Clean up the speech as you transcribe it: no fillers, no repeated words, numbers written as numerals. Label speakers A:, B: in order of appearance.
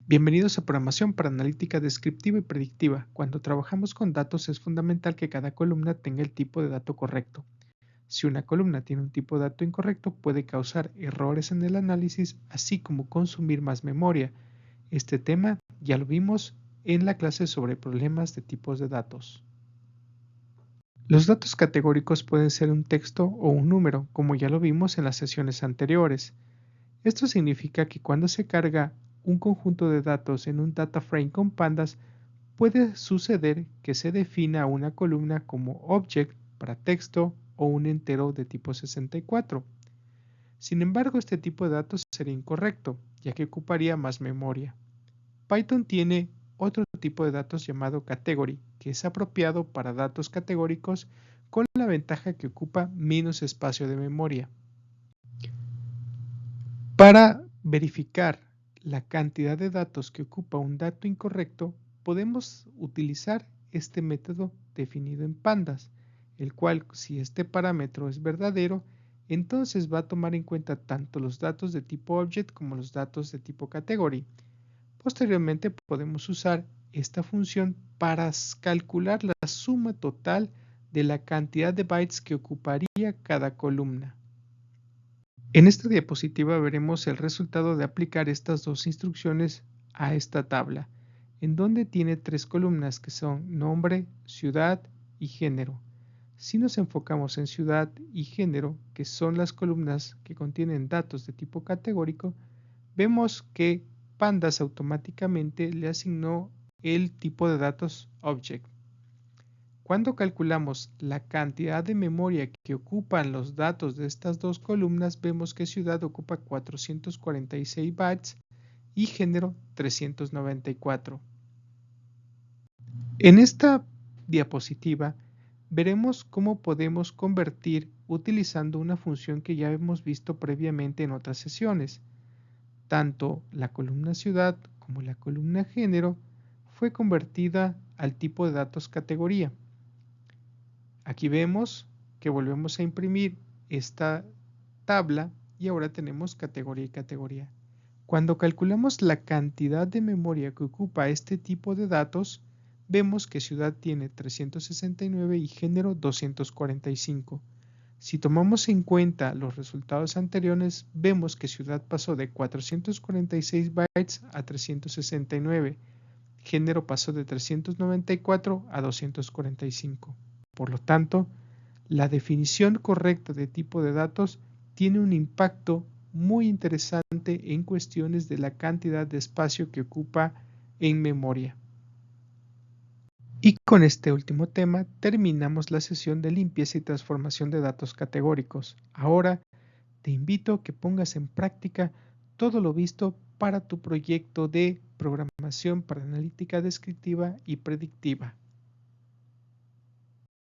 A: Bienvenidos a Programación para Analítica Descriptiva y Predictiva. Cuando trabajamos con datos es fundamental que cada columna tenga el tipo de dato correcto. Si una columna tiene un tipo de dato incorrecto, puede causar errores en el análisis, así como consumir más memoria. Este tema ya lo vimos en la clase sobre problemas de tipos de datos. Los datos categóricos pueden ser un texto o un número, como ya lo vimos en las sesiones anteriores. Esto significa que cuando se carga un conjunto de datos en un data frame con pandas, puede suceder que se defina una columna como object para texto o un entero de tipo 64. Sin embargo, este tipo de datos sería incorrecto, ya que ocuparía más memoria. Python tiene otro tipo de datos llamado category, que es apropiado para datos categóricos con la ventaja que ocupa menos espacio de memoria. Para verificar la cantidad de datos que ocupa un dato incorrecto, podemos utilizar este método definido en pandas, el cual, si este parámetro es verdadero, entonces va a tomar en cuenta tanto los datos de tipo object como los datos de tipo category. Posteriormente podemos usar esta función para calcular la suma total de la cantidad de bytes que ocuparía cada columna. En esta diapositiva veremos el resultado de aplicar estas dos instrucciones a esta tabla, en donde tiene tres columnas que son nombre, ciudad y género. Si nos enfocamos en ciudad y género, que son las columnas que contienen datos de tipo categórico, vemos que Pandas automáticamente le asignó el tipo de datos object. Cuando calculamos la cantidad de memoria que ocupan los datos de estas dos columnas, vemos que ciudad ocupa 446 bytes y género 394. En esta diapositiva veremos cómo podemos convertir utilizando una función que ya hemos visto previamente en otras sesiones. Tanto la columna ciudad como la columna género fue convertida al tipo de datos categoría. Aquí vemos que volvemos a imprimir esta tabla y ahora tenemos categoría y categoría. Cuando calculamos la cantidad de memoria que ocupa este tipo de datos, vemos que ciudad tiene 369 y género 245. Si tomamos en cuenta los resultados anteriores, vemos que ciudad pasó de 446 bytes a 369, género pasó de 394 a 245. Por lo tanto, la definición correcta de tipo de datos tiene un impacto muy interesante en cuestiones de la cantidad de espacio que ocupa en memoria. Y con este último tema terminamos la sesión de limpieza y transformación de datos categóricos. Ahora te invito a que pongas en práctica todo lo visto para tu proyecto de programación para analítica descriptiva y predictiva.